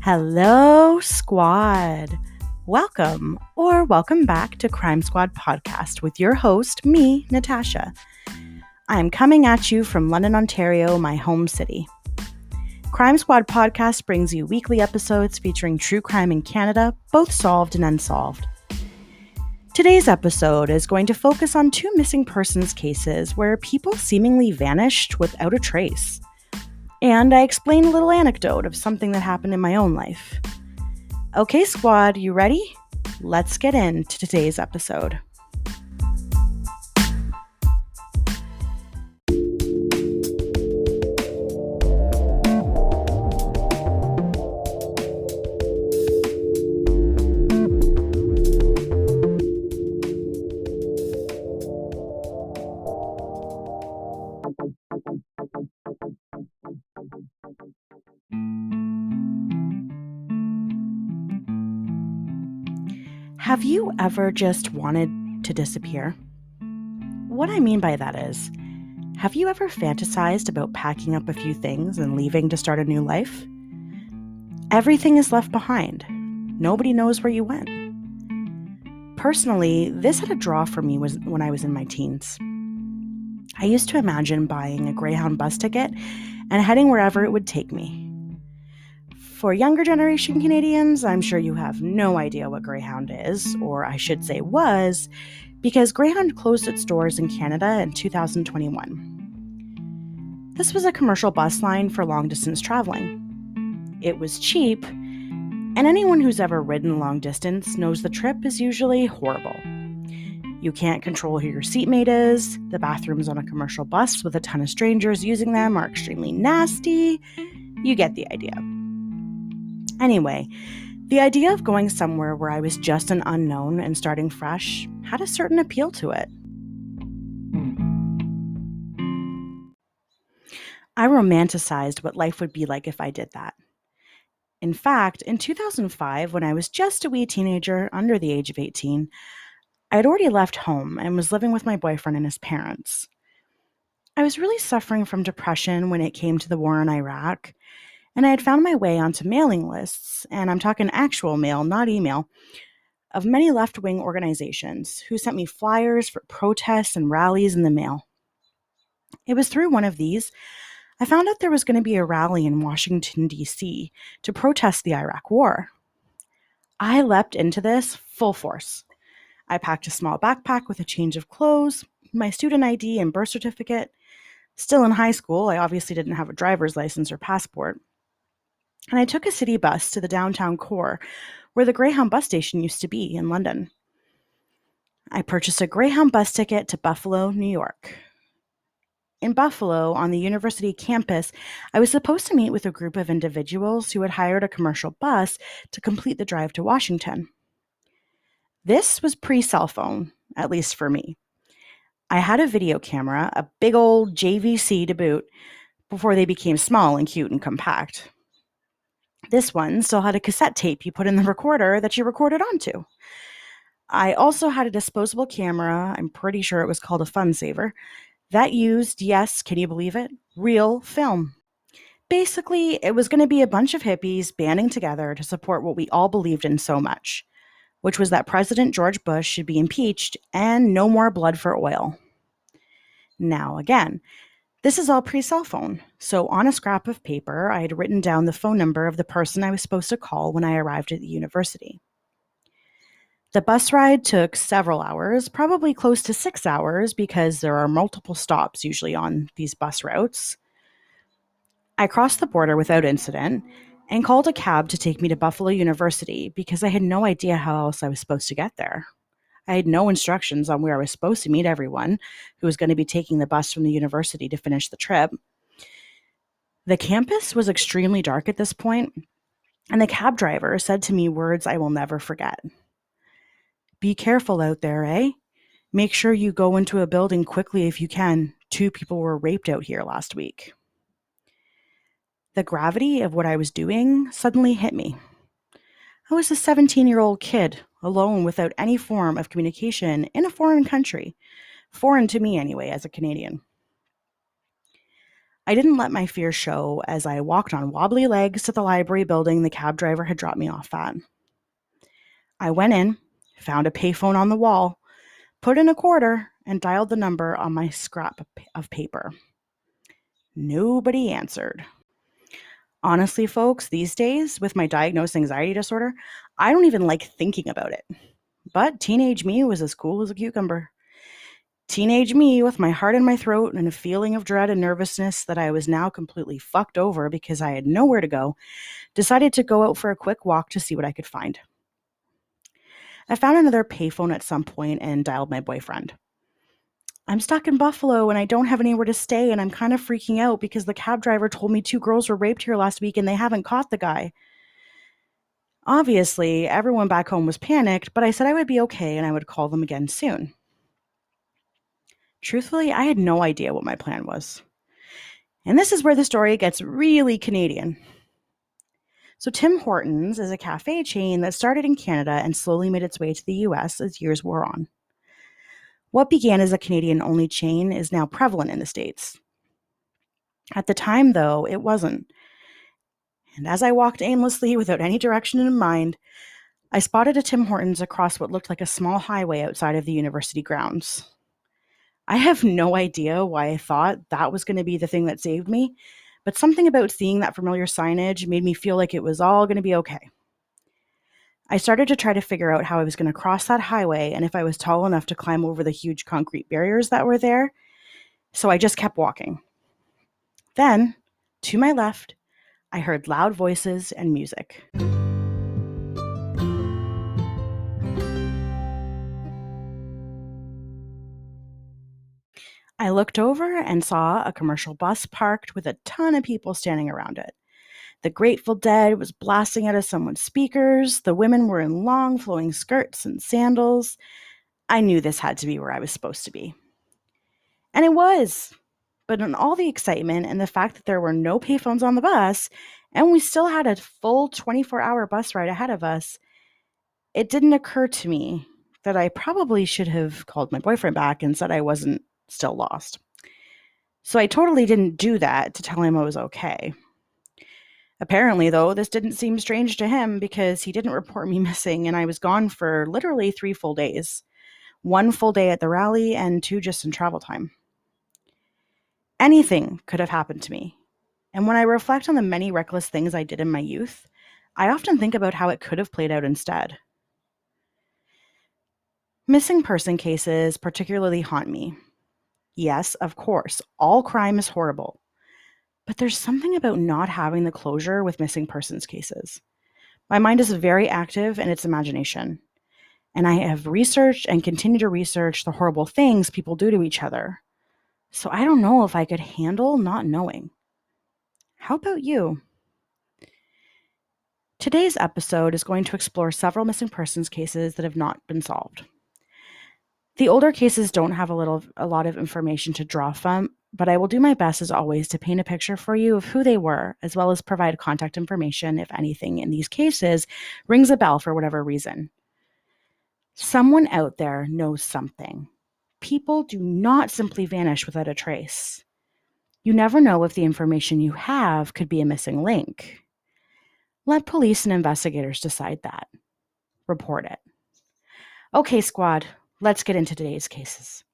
Hello, squad. Welcome back to Crime Squad Podcast with your host, me, Natasha. I'm coming at you from London, Ontario, my home city. Crime Squad Podcast brings you weekly episodes featuring true crime in Canada, both solved and unsolved. Today's episode is going to focus on two missing persons cases where people seemingly vanished without a trace. And I explain a little anecdote of something that happened in my own life. Okay, squad, you ready? Let's get into today's episode. Have you ever just wanted to disappear? What I mean by that is, have you ever fantasized about packing up a few things and leaving to start a new life? Everything is left behind. Nobody knows where you went. Personally, this had a draw for me when I was in my teens. I used to imagine buying a Greyhound bus ticket and heading wherever it would take me. For younger generation Canadians, I'm sure you have no idea what Greyhound is, or I should say was, because Greyhound closed its doors in Canada in 2021. This was a commercial bus line for long-distance traveling. It was cheap, and anyone who's ever ridden long distance knows the trip is usually horrible. You can't control who your seatmate is, the bathrooms on a commercial bus with a ton of strangers using them are extremely nasty. You get the idea. Anyway, the idea of going somewhere where I was just an unknown and starting fresh had a certain appeal to it. I romanticized what life would be like if I did that. In fact, in 2005, when I was just a wee teenager under the age of 18, I had already left home and was living with my boyfriend and his parents. I was really suffering from depression when it came to the war in Iraq, and I had found my way onto mailing lists, and I'm talking actual mail, not email, of many left-wing organizations who sent me flyers for protests and rallies in the mail. It was through one of these I found out there was going to be a rally in Washington, D.C. to protest the Iraq War. I leapt into this full force. I packed a small backpack with a change of clothes, my student ID and birth certificate. Still in high school, I obviously didn't have a driver's license or passport. And I took a city bus to the downtown core, where the Greyhound bus station used to be in London. I purchased a Greyhound bus ticket to Buffalo, New York. In Buffalo, on the university campus, I was supposed to meet with a group of individuals who had hired a commercial bus to complete the drive to Washington. This was pre-cell phone, at least for me. I had a video camera, a big old JVC to boot, before they became small and cute and compact. This one still had a cassette tape you put in the recorder that you recorded onto. I also had a disposable camera, I'm pretty sure it was called a Fun Saver, that used, yes, can you believe it, real film. Basically, it was going to be a bunch of hippies banding together to support what we all believed in so much, which was that President George Bush should be impeached and no more blood for oil. Now again, this is all pre-cell phone, so on a scrap of paper, I had written down the phone number of the person I was supposed to call when I arrived at the university. The bus ride took several hours, probably close to 6 hours, because there are multiple stops usually on these bus routes. I crossed the border without incident and called a cab to take me to Buffalo University because I had no idea how else I was supposed to get there. I had no instructions on where I was supposed to meet everyone who was going to be taking the bus from the university to finish the trip. The campus was extremely dark at this point, and the cab driver said to me words I will never forget. "Be careful out there, eh? Make sure you go into a building quickly if you can. 2 people were raped out here last week." The gravity of what I was doing suddenly hit me. I was a 17-year-old kid, alone without any form of communication in a foreign country. Foreign to me anyway, as a Canadian. I didn't let my fear show as I walked on wobbly legs to the library building the cab driver had dropped me off at. I went in, found a payphone on the wall, put in a quarter, and dialed the number on my scrap of paper. Nobody answered. Honestly, folks, these days, with my diagnosed anxiety disorder, I don't even like thinking about it. But teenage me was as cool as a cucumber. Teenage me, with my heart in my throat and a feeling of dread and nervousness that I was now completely fucked over because I had nowhere to go, decided to go out for a quick walk to see what I could find. I found another payphone at some point and dialed my boyfriend. I'm stuck in Buffalo and I don't have anywhere to stay, and I'm kind of freaking out because the cab driver told me 2 girls were raped here last week and they haven't caught the guy. Obviously, everyone back home was panicked, but I said I would be okay and I would call them again soon. Truthfully, I had no idea what my plan was. And this is where the story gets really Canadian. So Tim Hortons is a cafe chain that started in Canada and slowly made its way to the US as years wore on. What began as a Canadian-only chain is now prevalent in the States. At the time, though, it wasn't. And as I walked aimlessly without any direction in mind, I spotted a Tim Hortons across what looked like a small highway outside of the university grounds. I have no idea why I thought that was going to be the thing that saved me, but something about seeing that familiar signage made me feel like it was all going to be okay. I started to try to figure out how I was going to cross that highway and if I was tall enough to climb over the huge concrete barriers that were there, so I just kept walking. Then, to my left, I heard loud voices and music. I looked over and saw a commercial bus parked with a ton of people standing around it. The Grateful Dead was blasting out of someone's speakers. The women were in long flowing skirts and sandals. I knew this had to be where I was supposed to be. And it was. But in all the excitement and the fact that there were no payphones on the bus, and we still had a full 24-hour bus ride ahead of us, it didn't occur to me that I probably should have called my boyfriend back and said I wasn't still lost. So I totally didn't do that to tell him I was okay. Apparently, though, this didn't seem strange to him because he didn't report me missing, and I was gone for literally 3 full days. 1 full day at the rally and 2 just in travel time. Anything could have happened to me. And when I reflect on the many reckless things I did in my youth, I often think about how it could have played out instead. Missing person cases particularly haunt me. Yes, of course, all crime is horrible. But there's something about not having the closure with missing persons cases. My mind is very active in its imagination. And I have researched and continue to research the horrible things people do to each other. So I don't know if I could handle not knowing. How about you? Today's episode is going to explore several missing persons cases that have not been solved. The older cases don't have a lot of information to draw from, but I will do my best as always to paint a picture for you of who they were, as well as provide contact information if anything in these cases rings a bell for whatever reason. Someone out there knows something. People do not simply vanish without a trace. You never know if the information you have could be a missing link. Let police and investigators decide that. Report it. Okay, squad, let's get into today's cases.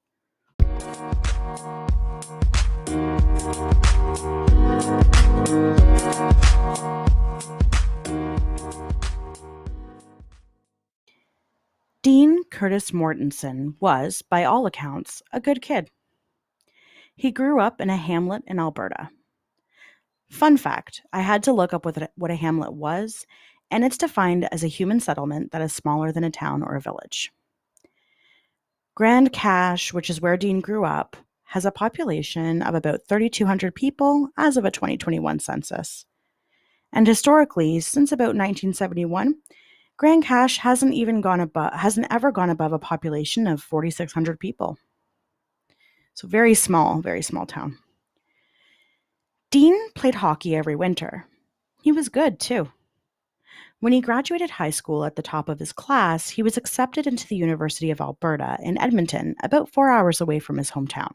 Dean Curtis Mortensen was, by all accounts, a good kid. He grew up in a hamlet in Alberta. Fun fact, I had to look up what a hamlet was, and it's defined as a human settlement that is smaller than a town or a village. Grand Cache, which is where Dean grew up, has a population of about 3,200 people as of a 2021 census. And historically, since about 1971, Grand Cache hasn't ever gone above a population of 4,600 people. So very small town. Dean played hockey every winter. He was good, too. When he graduated high school at the top of his class, he was accepted into the University of Alberta in Edmonton, about 4 hours away from his hometown.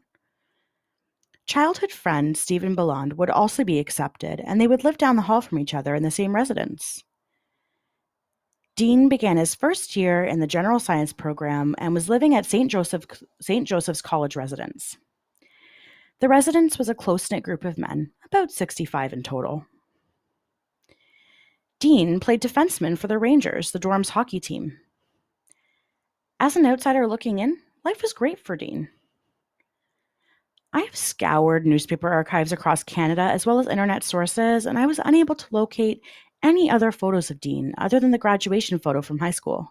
Childhood friend Stephen Belland would also be accepted, and they would live down the hall from each other in the same residence. Dean began his first year in the general science program and was living at St. Joseph's College residence. The residence was a close-knit group of men, about 65 in total. Dean played defenseman for the Rangers, the dorm's hockey team. As an outsider looking in, life was great for Dean. I have scoured newspaper archives across Canada as well as internet sources, and I was unable to locate any other photos of Dean other than the graduation photo from high school.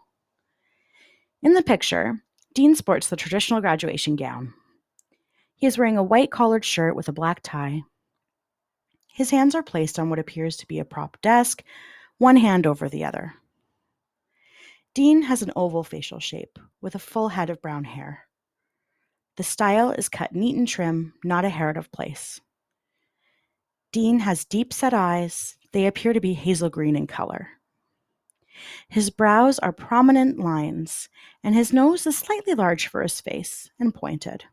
In the picture, Dean sports the traditional graduation gown. He is wearing a white collared shirt with a black tie. His hands are placed on what appears to be a prop desk, one hand over the other. Dean has an oval facial shape with a full head of brown hair. The style is cut neat and trim, not a hair out of place. Dean has deep-set eyes. They appear to be hazel green in color. His brows are prominent lines, and his nose is slightly large for his face and pointed.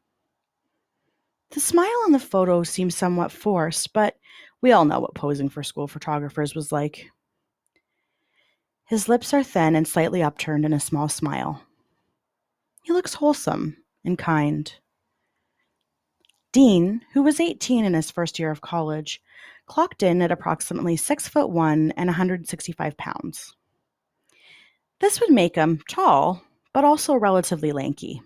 The smile in the photo seems somewhat forced, but we all know what posing for school photographers was like. His lips are thin and slightly upturned in a small smile. He looks wholesome and kind. Dean, who was 18 in his first year of college, clocked in at approximately 6'1" and 165 pounds. This would make him tall, but also relatively lanky.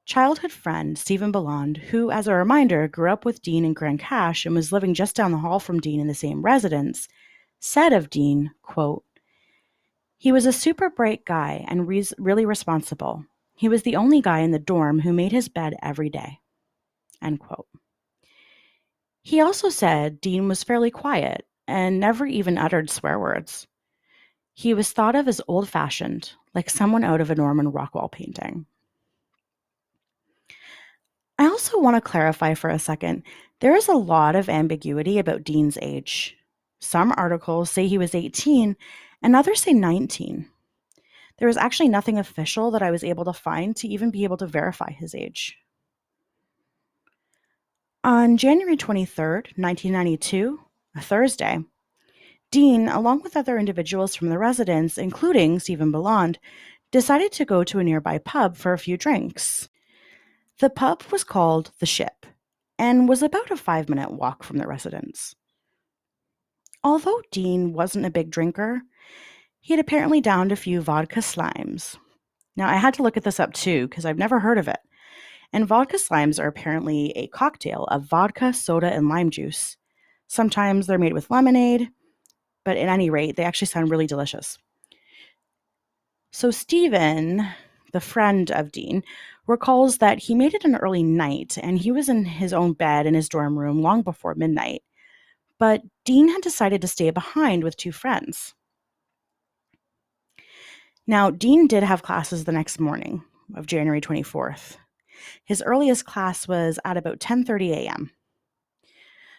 Childhood friend Stephen Belland, who, as a reminder, grew up with Dean in Grand Cache and was living just down the hall from Dean in the same residence, said of Dean, quote, "He was a super bright guy and really responsible. He was the only guy in the dorm who made his bed every day." End quote. He also said Dean was fairly quiet and never even uttered swear words. He was thought of as old-fashioned, like someone out of a Norman Rockwell painting. I also want to clarify for a second, there is a lot of ambiguity about Dean's age. Some articles say he was 18, and others say 19. There was actually nothing official that I was able to find to even be able to verify his age. On January 23rd, 1992, a Thursday, Dean, along with other individuals from the residence, including Stephen Belland, decided to go to a nearby pub for a few drinks. The pub was called The Ship and was about a 5-minute walk from the residence. Although Dean wasn't a big drinker, he had apparently downed a few vodka slimes. Now, I had to look at this up too because I've never heard of it. And vodka slimes are apparently a cocktail of vodka, soda, and lime juice. Sometimes they're made with lemonade, but at any rate, they actually sound really delicious. So Stephen, the friend of Dean, recalls that he made it an early night and he was in his own bed in his dorm room long before midnight. But Dean had decided to stay behind with two friends. Now, Dean did have classes the next morning of January 24th. His earliest class was at about 10:30 a.m.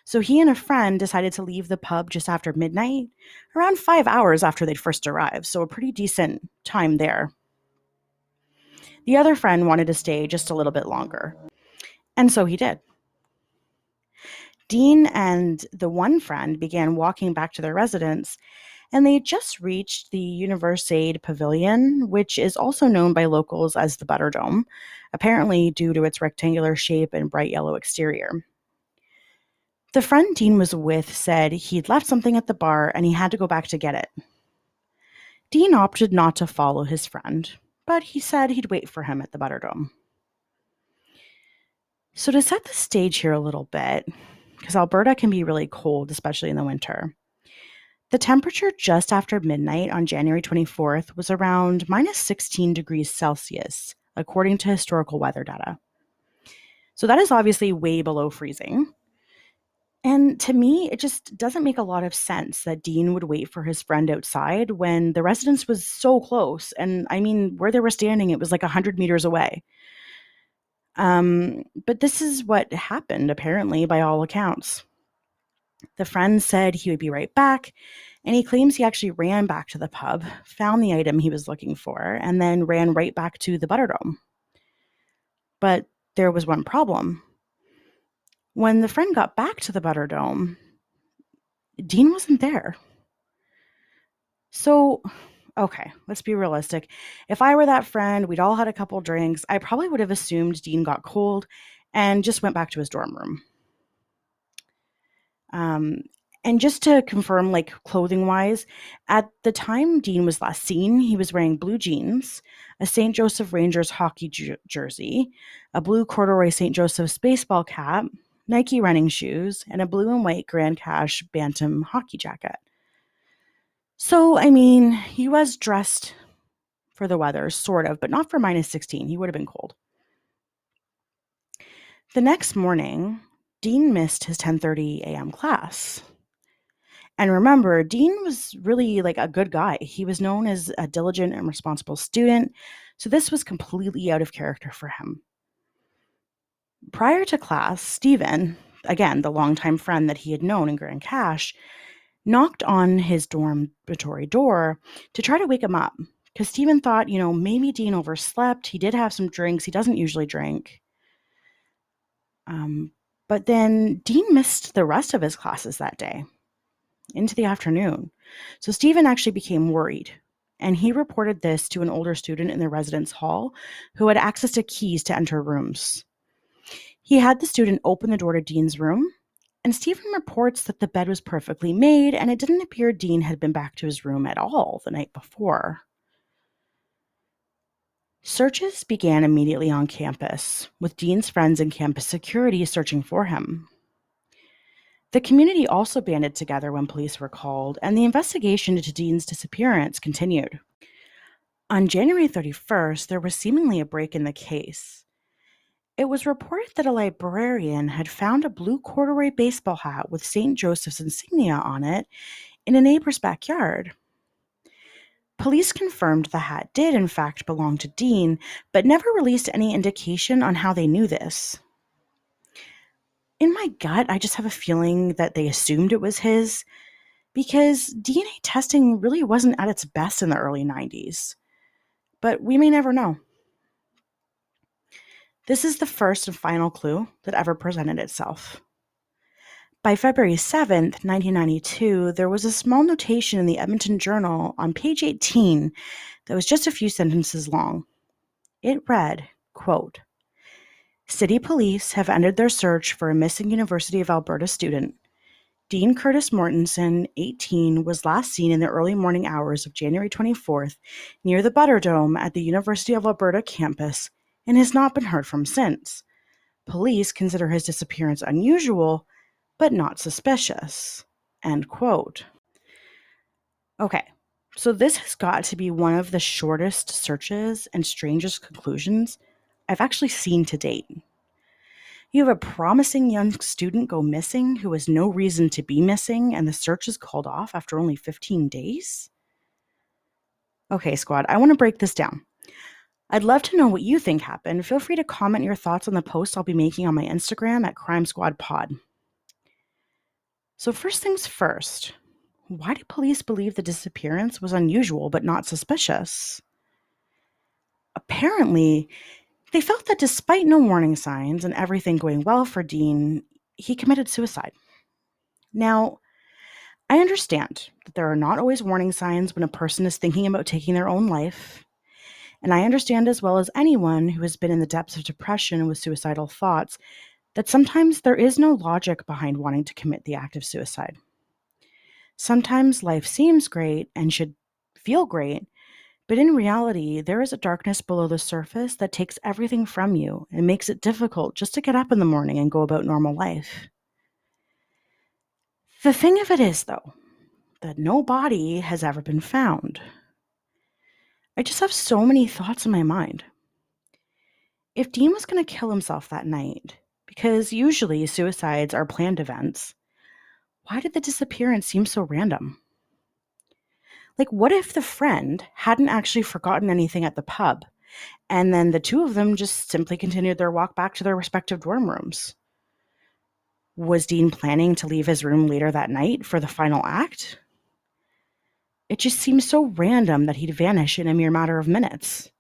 So he and a friend decided to leave the pub just after midnight, around 5 hours after they'd first arrived, so a pretty decent time there. The other friend wanted to stay just a little bit longer, and so he did. Dean and the one friend began walking back to their residence, and they just reached the Universiade Pavilion, which is also known by locals as the Butterdome, apparently due to its rectangular shape and bright yellow exterior. The friend Dean was with said he'd left something at the bar and he had to go back to get it. Dean opted not to follow his friend, but he said he'd wait for him at the Butterdome. So to set the stage here a little bit, because Alberta can be really cold, especially in the winter, the temperature just after midnight on January 24th was around minus 16 degrees Celsius, according to historical weather data. So that is obviously way below freezing. And to me, it just doesn't make a lot of sense that Dean would wait for his friend outside when the residence was so close. And I mean, where they were standing, it was like 100 meters away. But this is what happened, apparently, by all accounts. The friend said he would be right back, and he claims he actually ran back to the pub, found the item he was looking for, and then ran right back to the Butterdome. But there was one problem. When the friend got back to the Butterdome, Dean wasn't there. So, okay, let's be realistic. If I were that friend, we'd all had a couple drinks, I probably would have assumed Dean got cold and just went back to his dorm room. Um, and just to confirm, like clothing wise, at the time Dean was last seen, he was wearing blue jeans, a St. Joseph Rangers hockey jersey, a blue corduroy St. Joseph's baseball cap, Nike running shoes, and a blue and white Grand Cash Bantam hockey jacket. So, I mean, he was dressed for the weather, sort of, but not for minus 16. He would have been cold. The next morning, Dean missed his 10:30 a.m. class. And remember, Dean was really like a good guy. He was known as a diligent and responsible student, so this was completely out of character for him. Prior to class, Stephen, again, the longtime friend that he had known in Grand Cache, knocked on his dormitory door to try to wake him up because Stephen thought, maybe Dean overslept. He did have some drinks. He doesn't usually drink. But then Dean missed the rest of his classes that day into the afternoon. So Stephen actually became worried, and he reported this to an older student in the residence hall who had access to keys to enter rooms. He had the student open the door to Dean's room, and Stephen reports that the bed was perfectly made, and it didn't appear Dean had been back to his room at all the night before. Searches began immediately on campus, with Dean's friends and campus security searching for him. The community also banded together when police were called, and the investigation into Dean's disappearance continued. On January 31st, there was seemingly a break in the case. It was reported that a librarian had found a blue corduroy baseball hat with St. Joseph's insignia on it in a neighbor's backyard. Police confirmed the hat did, in fact, belong to Dean, but never released any indication on how they knew this. In my gut, I just have a feeling that they assumed it was his, because DNA testing really wasn't at its best in the early 90s. But we may never know. This is the first and final clue that ever presented itself. By February 7th, 1992, there was a small notation in the Edmonton Journal on page 18 that was just a few sentences long. It read, quote, "City police have ended their search for a missing University of Alberta student. Dean Curtis Mortensen, 18, was last seen in the early morning hours of January 24th near the Butterdome at the University of Alberta campus and has not been heard from since. Police consider his disappearance unusual, but not suspicious." End quote. Okay, so this has got to be one of the shortest searches and strangest conclusions I've actually seen to date. You have a promising young student go missing who has no reason to be missing, and the search is called off after only 15 days? Okay, squad, I want to break this down. I'd love to know what you think happened. Feel free to comment your thoughts on the post I'll be making on my Instagram at Crime Squad Pod. So first things first, why do police believe the disappearance was unusual but not suspicious? Apparently, they felt that despite no warning signs and everything going well for Dean, he committed suicide. Now, I understand that there are not always warning signs when a person is thinking about taking their own life. And I understand as well as anyone who has been in the depths of depression with suicidal thoughts that sometimes there is no logic behind wanting to commit the act of suicide. Sometimes life seems great and should feel great, but in reality, there is a darkness below the surface that takes everything from you and makes it difficult just to get up in the morning and go about normal life. The thing of it is, though, that no body has ever been found. I just have so many thoughts in my mind. If Dean was going to kill himself that night, because usually suicides are planned events, why did the disappearance seem so random? Like, what if the friend hadn't actually forgotten anything at the pub, and then the two of them just simply continued their walk back to their respective dorm rooms? Was Dean planning to leave his room later that night for the final act? It just seems so random that he'd vanish in a mere matter of minutes.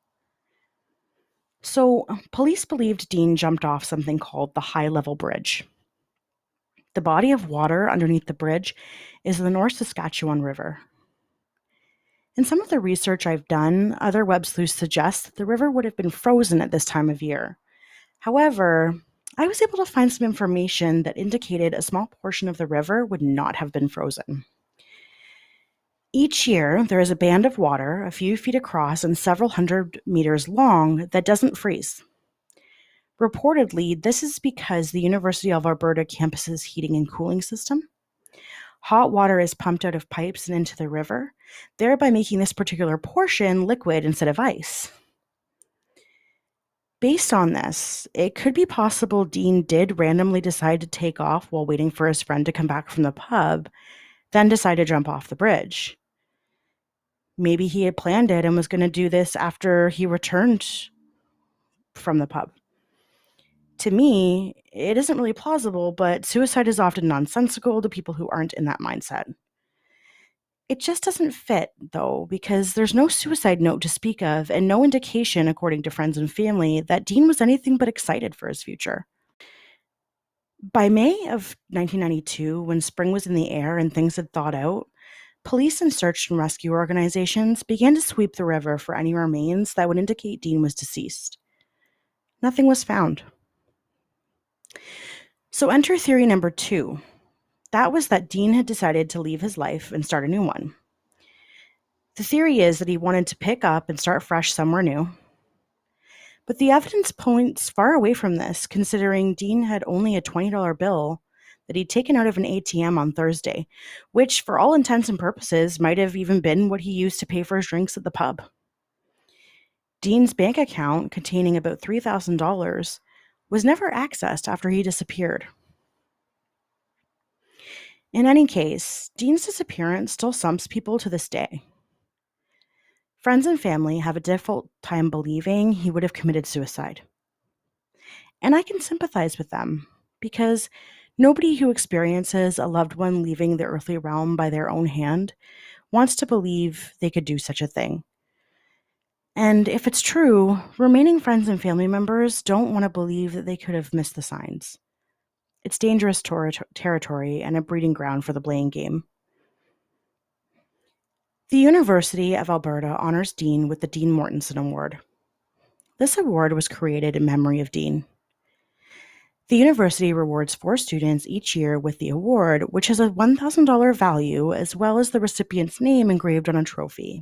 So, police believed Dean jumped off something called the high-level bridge. the body of water underneath the bridge is the North Saskatchewan River. In some of the research I've done, other web sleuths suggest that the river would have been frozen at this time of year. However, I was able to find some information that indicated a small portion of the river would not have been frozen. Each year, there is a band of water a few feet across and several hundred meters long that doesn't freeze. Reportedly, this is because the University of Alberta campus's heating and cooling system. Hot water is pumped out of pipes and into the river, thereby making this particular portion liquid instead of ice. Based on this, it could be possible Dean did randomly decide to take off while waiting for his friend to come back from the pub, then decide to jump off the bridge. Maybe he had planned it and was going to do this after he returned from the pub. To me, it isn't really plausible, but suicide is often nonsensical to people who aren't in that mindset. It just doesn't fit, though, because there's no suicide note to speak of and no indication, according to friends and family, that Dean was anything but excited for his future. By May of 1992, when spring was in the air and things had thawed out, police and search and rescue organizations began to sweep the river for any remains that would indicate Dean was deceased. Nothing was found. So enter theory number 2. That was that Dean had decided to leave his life and start a new one. The theory is that he wanted to pick up and start fresh somewhere new. But the evidence points far away from this, considering Dean had only a $20 bill that he'd taken out of an ATM on Thursday, which, for all intents and purposes, might have even been what he used to pay for his drinks at the pub. Dean's bank account, containing about $3,000, was never accessed after he disappeared. In any case, Dean's disappearance still stumps people to this day. Friends and family have a difficult time believing he would have committed suicide. And I can sympathize with them, because nobody who experiences a loved one leaving the earthly realm by their own hand wants to believe they could do such a thing. And if it's true, remaining friends and family members don't want to believe that they could have missed the signs. It's dangerous territory and a breeding ground for the blame game. The University of Alberta honors Dean with the Dean Mortensen Award. This award was created in memory of Dean. The university rewards 4 students each year with the award, which has a $1,000 value, as well as the recipient's name engraved on a trophy.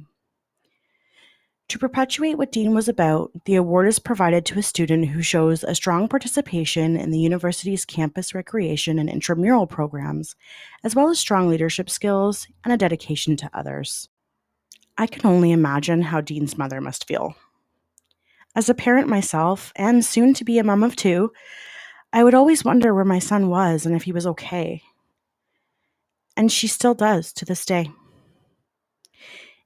To perpetuate what Dean was about, the award is provided to a student who shows a strong participation in the university's campus recreation and intramural programs, as well as strong leadership skills and a dedication to others. I can only imagine how Dean's mother must feel. As a parent myself, and soon to be a mom of 2, I would always wonder where my son was and if he was okay. And she still does to this day.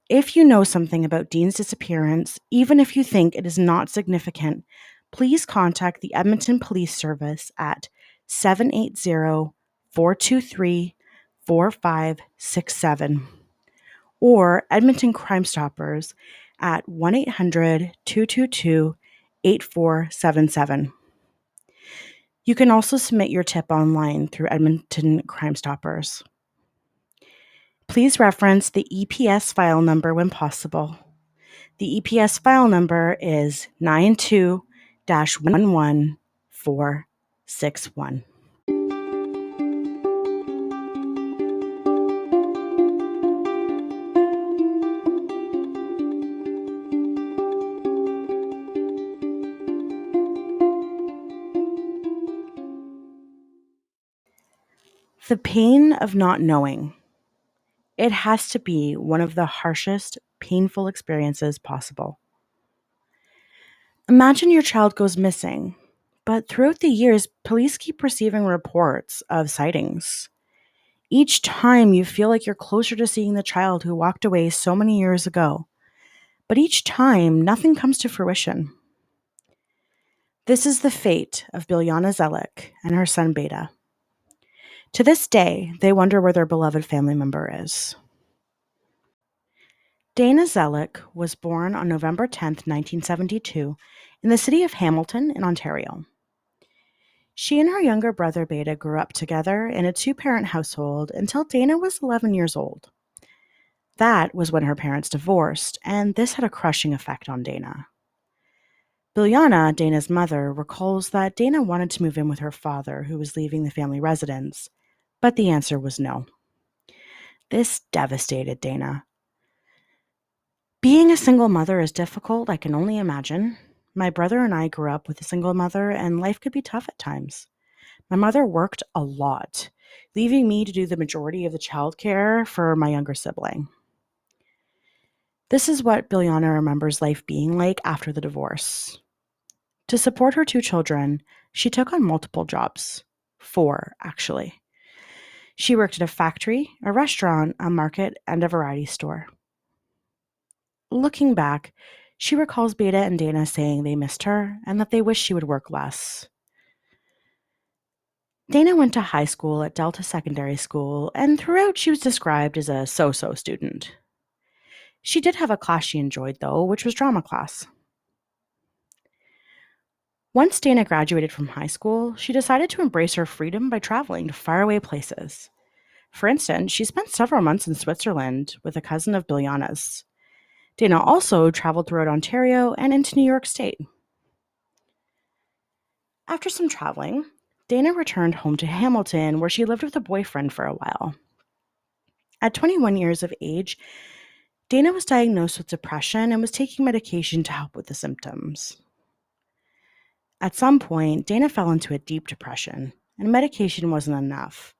If you know something about Dean's disappearance, even if you think it is not significant, please contact the Edmonton Police Service at 780-423-4567 or Edmonton Crime Stoppers at 1-800-222-8477. You can also submit your tip online through Edmonton Crime Stoppers. Please reference the EPS file number when possible. The EPS file number is 92-11461. The pain of not knowing. It has to be one of the harshest, painful experiences possible. Imagine your child goes missing, but throughout the years, police keep receiving reports of sightings. Each time you feel like you're closer to seeing the child who walked away so many years ago, but each time nothing comes to fruition. This is the fate of Dana Zelic and her son Beta. To this day, they wonder where their beloved family member is. Dana Zelic was born on November 10, 1972, in the city of Hamilton in Ontario. She and her younger brother Beta grew up together in a two-parent household until Dana was 11 years old. That was when her parents divorced, and this had a crushing effect on Dana. Biljana, Dana's mother, recalls that Dana wanted to move in with her father, who was leaving the family residence, but the answer was no. This devastated Dana. Being a single mother is difficult, I can only imagine. My brother and I grew up with a single mother, and life could be tough at times. My mother worked a lot, leaving me to do the majority of the childcare for my younger sibling. This is what Biljana remembers life being like after the divorce. To support her two children, she took on multiple jobs. 4, actually. She worked at a factory, a restaurant, a market, and a variety store. Looking back, she recalls Beta and Dana saying they missed her and that they wished she would work less. Dana went to high school at Delta Secondary School, and throughout she was described as a so-so student. She did have a class she enjoyed, though, which was drama class. Once Dana graduated from high school, she decided to embrace her freedom by traveling to faraway places. For instance, she spent several months in Switzerland with a cousin of Biljana's. Dana also traveled throughout Ontario and into New York State. After some traveling, Dana returned home to Hamilton, where she lived with a boyfriend for a while. At 21 years of age, Dana was diagnosed with depression and was taking medication to help with the symptoms. At some point, Dana fell into a deep depression, and medication wasn't enough.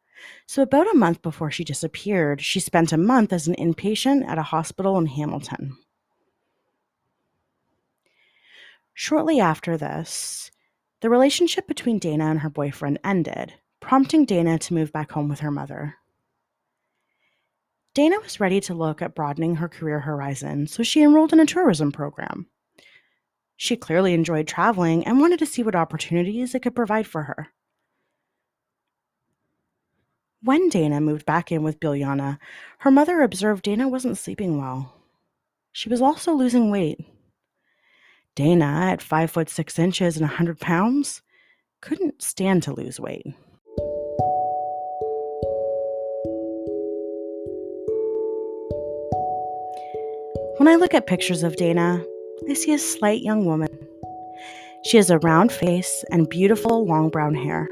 So about a month before she disappeared, she spent a month as an inpatient at a hospital in Hamilton. Shortly after this, the relationship between Dana and her boyfriend ended, prompting Dana to move back home with her mother. Dana was ready to look at broadening her career horizon, so she enrolled in a tourism program. She clearly enjoyed traveling and wanted to see what opportunities it could provide for her. When Dana moved back in with Biljana, her mother observed Dana wasn't sleeping well. She was also losing weight. Dana, at 5'6" and 100 pounds, couldn't stand to lose weight. When I look at pictures of Dana, I see a slight young woman. She has a round face and beautiful long brown hair.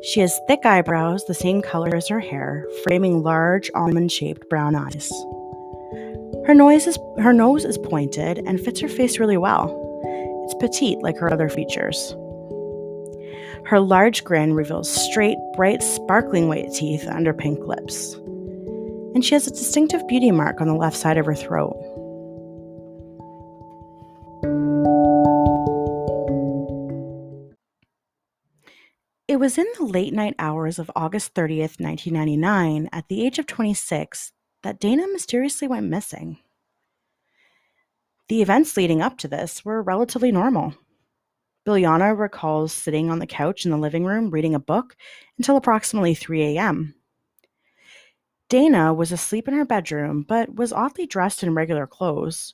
She has thick eyebrows, the same color as her hair, framing large almond-shaped brown eyes. Her nose is pointed and fits her face really well. It's petite like her other features. Her large grin reveals straight, bright, sparkling white teeth under pink lips. And she has a distinctive beauty mark on the left side of her throat. It was in the late night hours of August 30th, 1999, at the age of 26, that Dana mysteriously went missing. The events leading up to this were relatively normal. Biljana recalls sitting on the couch in the living room reading a book until approximately 3 a.m. Dana was asleep in her bedroom, but was oddly dressed in regular clothes.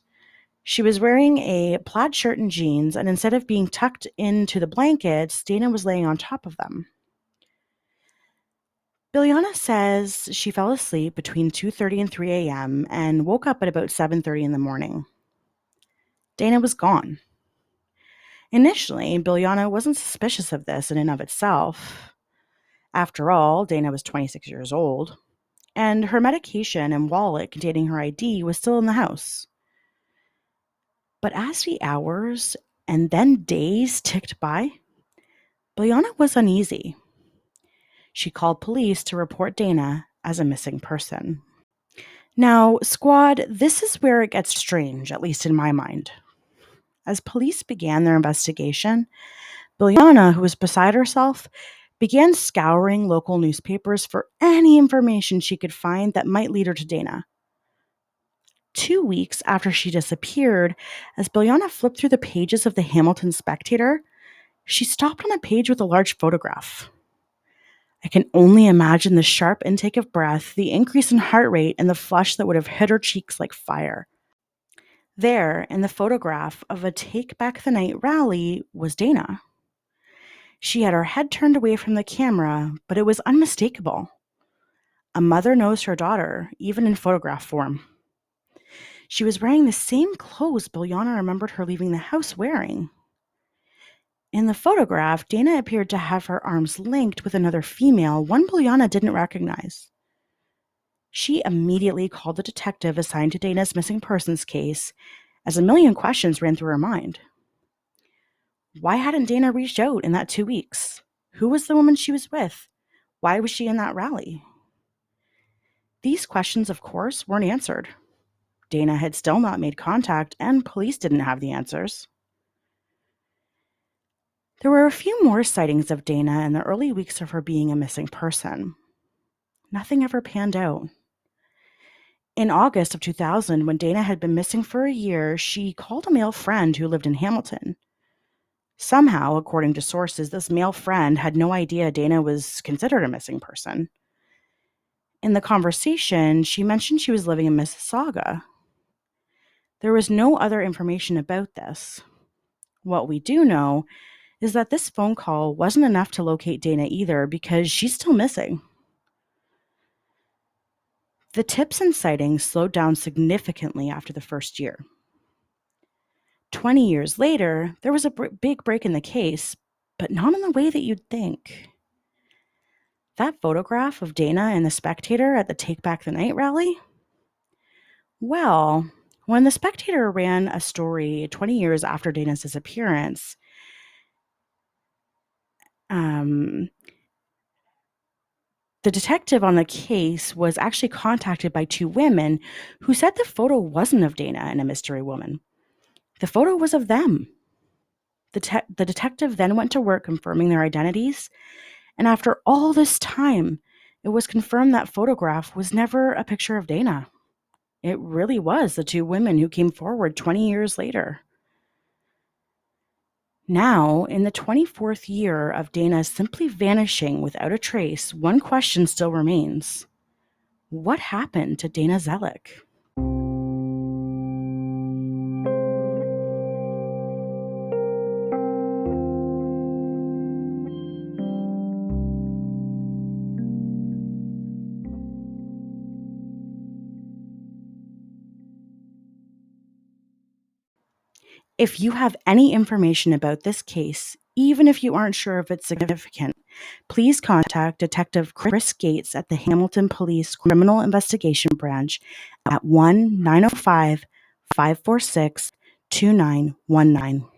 She was wearing a plaid shirt and jeans, and instead of being tucked into the blankets, Dana was laying on top of them. Biljana says she fell asleep between 2:30 and 3 a.m. and woke up at about 7:30 in the morning. Dana was gone. Initially, Biljana wasn't suspicious of this in and of itself. After all, Dana was 26 years old, and her medication and wallet containing her ID was still in the house. But as the hours and then days ticked by, Biljana was uneasy. She called police to report Dana as a missing person. Now, squad, this is where it gets strange, at least in my mind. As police began their investigation, Biljana, who was beside herself, began scouring local newspapers for any information she could find that might lead her to Dana. 2 weeks after she disappeared, as Biljana flipped through the pages of the Hamilton Spectator, she stopped on a page with a large photograph. I can only imagine the sharp intake of breath, the increase in heart rate, and the flush that would have hit her cheeks like fire. There, in the photograph of a Take Back the Night rally, was Dana. She had her head turned away from the camera, but it was unmistakable. A mother knows her daughter, even in photograph form. She was wearing the same clothes Biljana remembered her leaving the house wearing. In the photograph, Dana appeared to have her arms linked with another female, one Biljana didn't recognize. She immediately called the detective assigned to Dana's missing persons case, as a million questions ran through her mind. Why hadn't Dana reached out in that 2 weeks? Who was the woman she was with? Why was she in that rally? These questions, of course, weren't answered. Dana had still not made contact, and police didn't have the answers. There were a few more sightings of Dana in the early weeks of her being a missing person. Nothing ever panned out. In August of 2000, when Dana had been missing for a year, she called a male friend who lived in Hamilton. Somehow, according to sources, this male friend had no idea Dana was considered a missing person. In the conversation, she mentioned she was living in Mississauga. There was no other information about this. What we do know is that this phone call wasn't enough to locate Dana either, because she's still missing. The tips and sightings slowed down significantly after the first year. 20 years later, there was a big break in the case, but not in the way that you'd think. That photograph of Dana and the Spectator at the Take Back the Night rally? Well, when the Spectator ran a story 20 years after Dana's disappearance, the detective on the case was actually contacted by two women who said the photo wasn't of Dana and a mystery woman. The photo was of them. The detective then went to work confirming their identities, and after all this time, it was confirmed that photograph was never a picture of Dana. It really was the two women who came forward 20 years later. Now, in the 24th year of Dana simply vanishing without a trace, one question still remains. What happened to Dana Zelic? If you have any information about this case, even if you aren't sure if it's significant, please contact Detective Chris Gates at the Hamilton Police Criminal Investigation Branch at 1-905-546-2919.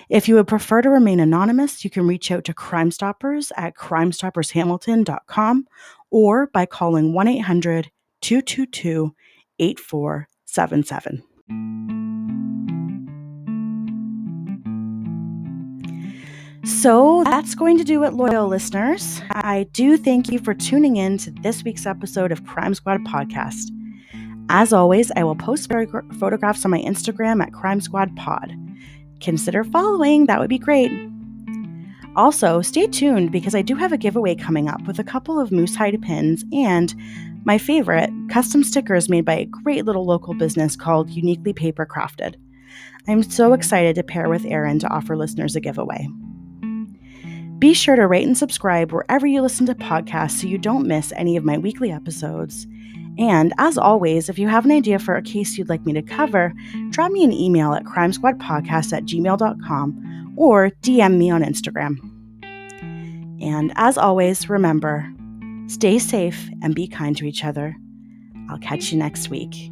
If you would prefer to remain anonymous, you can reach out to Crime Stoppers at crimestoppershamilton.com or by calling 1-800-222-8477. So that's going to do it, loyal listeners. I do thank you for tuning in to this week's episode of Crime Squad Podcast. As always, I will post photographs on my Instagram at Crime Squad Pod. Consider following, that would be great. Also, stay tuned because I do have a giveaway coming up with a couple of moose hide pins and my favorite, custom stickers made by a great little local business called Uniquely Paper Crafted. I'm so excited to pair with Erin to offer listeners a giveaway. Be sure to rate and subscribe wherever you listen to podcasts so you don't miss any of my weekly episodes. And as always, if you have an idea for a case you'd like me to cover, drop me an email at crimesquadpodcast@gmail.com or DM me on Instagram. And as always, remember, stay safe and be kind to each other. I'll catch you next week.